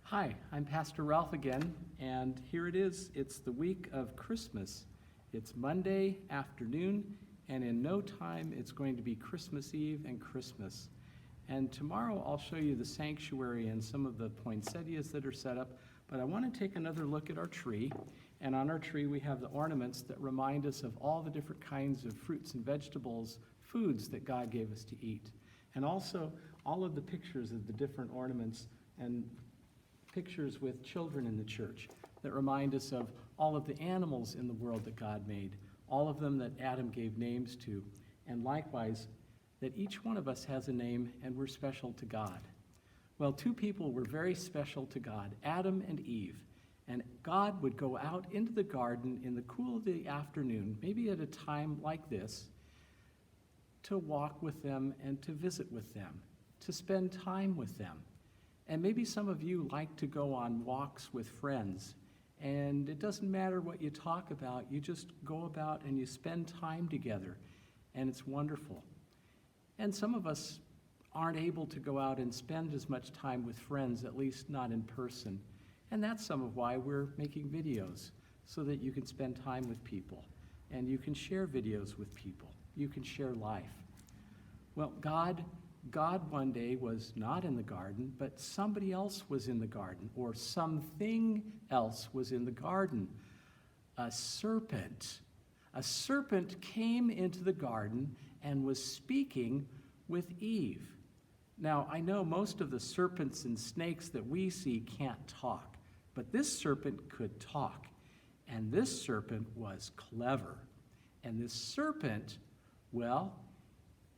Hi, I'm Pastor Ralph again, and here it is. It's the week of Christmas. It's Monday afternoon, and in no time it's going to be Christmas Eve and Christmas. And tomorrow I'll show you the sanctuary and some of the poinsettias that are set up, but I want to take another look at our tree. And on our tree we have the ornaments that remind us of all the different kinds of fruits and vegetables, foods that God gave us to eat. And also all of the pictures of the different ornaments and pictures with children in the church that remind us of all of the animals in the world that God made, all of them that Adam gave names to, and likewise that each one of us has a name and we're special to God. Well, two people were very special to God, Adam and Eve, and God would go out into the garden in the cool of the afternoon, maybe at a time like this, to walk with them and to visit with them, to spend time with them. And maybe some of you like to go on walks with friends, and it doesn't matter what you talk about, you just go about and you spend time together, and it's wonderful. And some of us aren't able to go out and spend as much time with friends, at least not in person. And that's some of why we're making videos, so that you can spend time with people, and you can share videos with people. You can share life. Well, God one day was not in the garden, but somebody else was in the garden, or something else was in the garden. A serpent. A serpent came into the garden and was speaking with Eve. Now, I know most of the serpents and snakes that we see can't talk, but this serpent could talk, and this serpent was clever. And this serpent, well,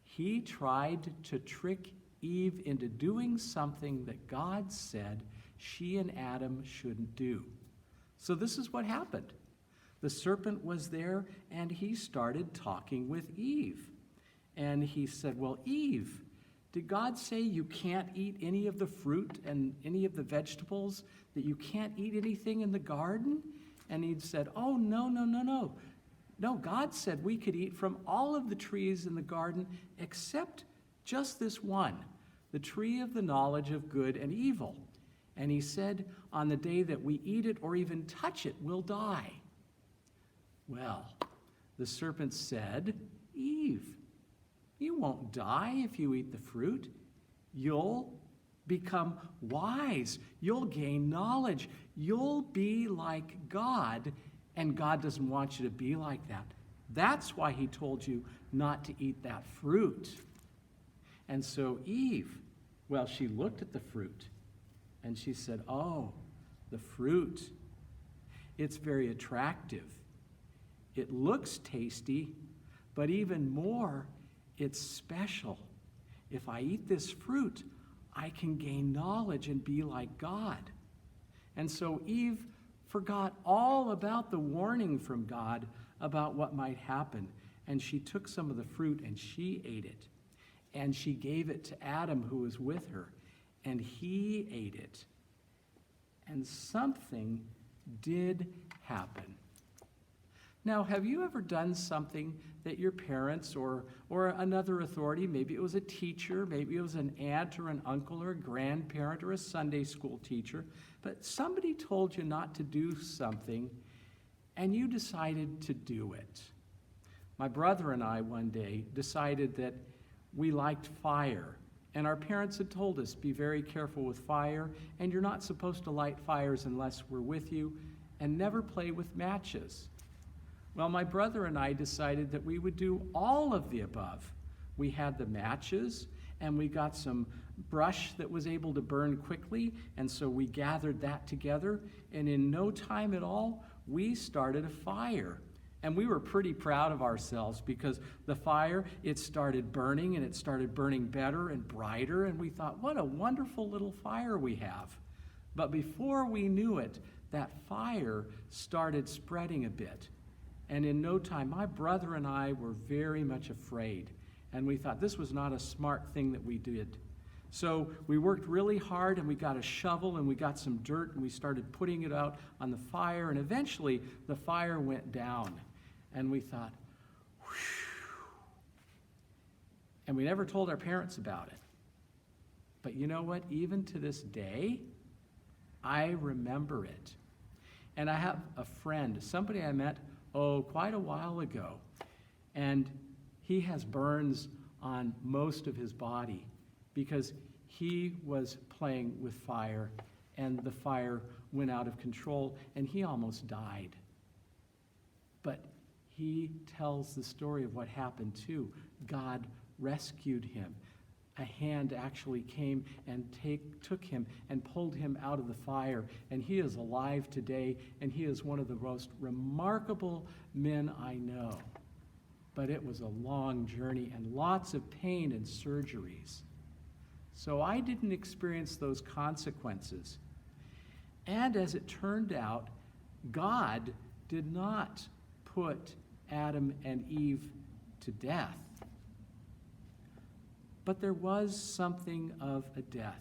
he tried to trick Eve into doing something that God said she and Adam shouldn't do. So this is what happened. The serpent was there, and he started talking with Eve. And he said, well, Eve, did God say you can't eat any of the fruit and any of the vegetables, that you can't eat anything in the garden? And Eve said, oh, no. No, God said we could eat from all of the trees in the garden except just this one, the tree of the knowledge of good and evil. And he said, on the day that we eat it or even touch it, we'll die. Well, the serpent said, Eve, you won't die if you eat the fruit. You'll become wise. You'll gain knowledge. You'll be like God. And God doesn't want you to be like that. That's why he told you not to eat that fruit. And so Eve, well, she looked at the fruit and she said, oh, the fruit, it's very attractive. It looks tasty, but even more, it's special. If I eat this fruit, I can gain knowledge and be like God. And so Eve forgot all about the warning from God about what might happen. And she took some of the fruit and she ate it. And she gave it to Adam, who was with her, and he ate it. And something did happen. Now, have you ever done something that your parents or another authority, maybe it was a teacher, maybe it was an aunt or an uncle or a grandparent or a Sunday school teacher, but somebody told you not to do something and you decided to do it? My brother and I one day decided that we liked fire, and our parents had told us, be very careful with fire, and you're not supposed to light fires unless we're with you, and never play with matches. Well, my brother and I decided that we would do all of the above. We had the matches, and we got some brush that was able to burn quickly, and so we gathered that together, and in no time at all, we started a fire. And we were pretty proud of ourselves because the fire, it started burning, and it started burning better and brighter, and we thought, what a wonderful little fire we have. But before we knew it, that fire started spreading a bit. And in no time, my brother and I were very much afraid. And we thought this was not a smart thing that we did. So we worked really hard, and we got a shovel, and we got some dirt, and we started putting it out on the fire. And eventually, the fire went down. And we thought, whew. And we never told our parents about it. But you know what? Even to this day, I remember it. And I have a friend, somebody I met, quite a while ago, and he has burns on most of his body because he was playing with fire, and the fire went out of control, and he almost died. But he tells the story of what happened too. God rescued him. A hand actually came and took him and pulled him out of the fire, and he is alive today, and he is one of the most remarkable men I know. But it was a long journey and lots of pain and surgeries. So I didn't experience those consequences. And as it turned out, God did not put Adam and Eve to death. But there was something of a death.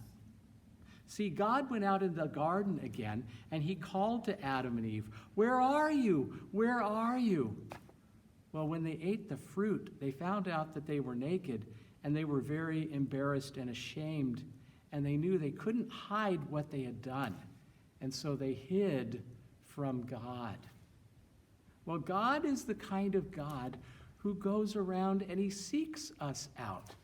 See, God went out in the garden again, and he called to Adam and Eve, "Where are you? Where are you?" Well, when they ate the fruit, they found out that they were naked, and they were very embarrassed and ashamed, and they knew they couldn't hide what they had done, and so they hid from God. Well, God is the kind of God who goes around and he seeks us out.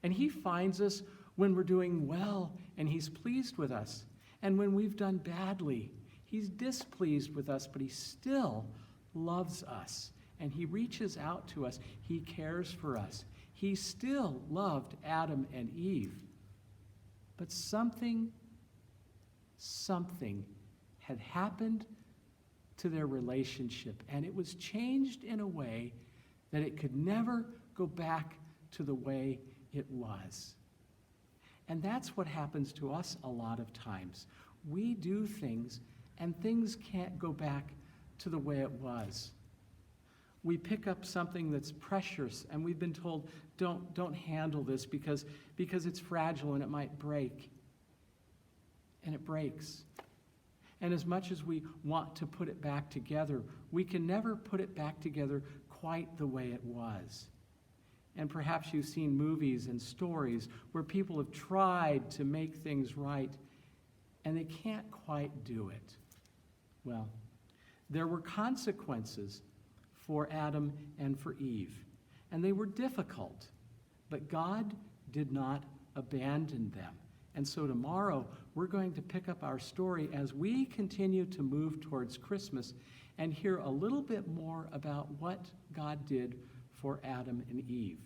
And he finds us when we're doing well, and he's pleased with us. And when we've done badly, he's displeased with us, but he still loves us. And he reaches out to us. He cares for us. He still loved Adam and Eve. But something had happened to their relationship, and it was changed in a way that it could never go back to the way it was. And that's what happens to us a lot of times. We do things, and things can't go back to the way it was. We pick up something that's precious, and we've been told, don't handle this because it's fragile and it might break. And it breaks. And as much as we want to put it back together, we can never put it back together quite the way it was. And perhaps you've seen movies and stories where people have tried to make things right, and they can't quite do it. Well, there were consequences for Adam and for Eve, and they were difficult, but God did not abandon them. And so tomorrow, we're going to pick up our story as we continue to move towards Christmas and hear a little bit more about what God did for Adam and Eve.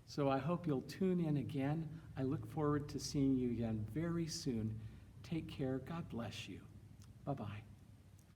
So I hope you'll tune in again. I look forward to seeing you again very soon. Take care. God bless you. Bye-bye.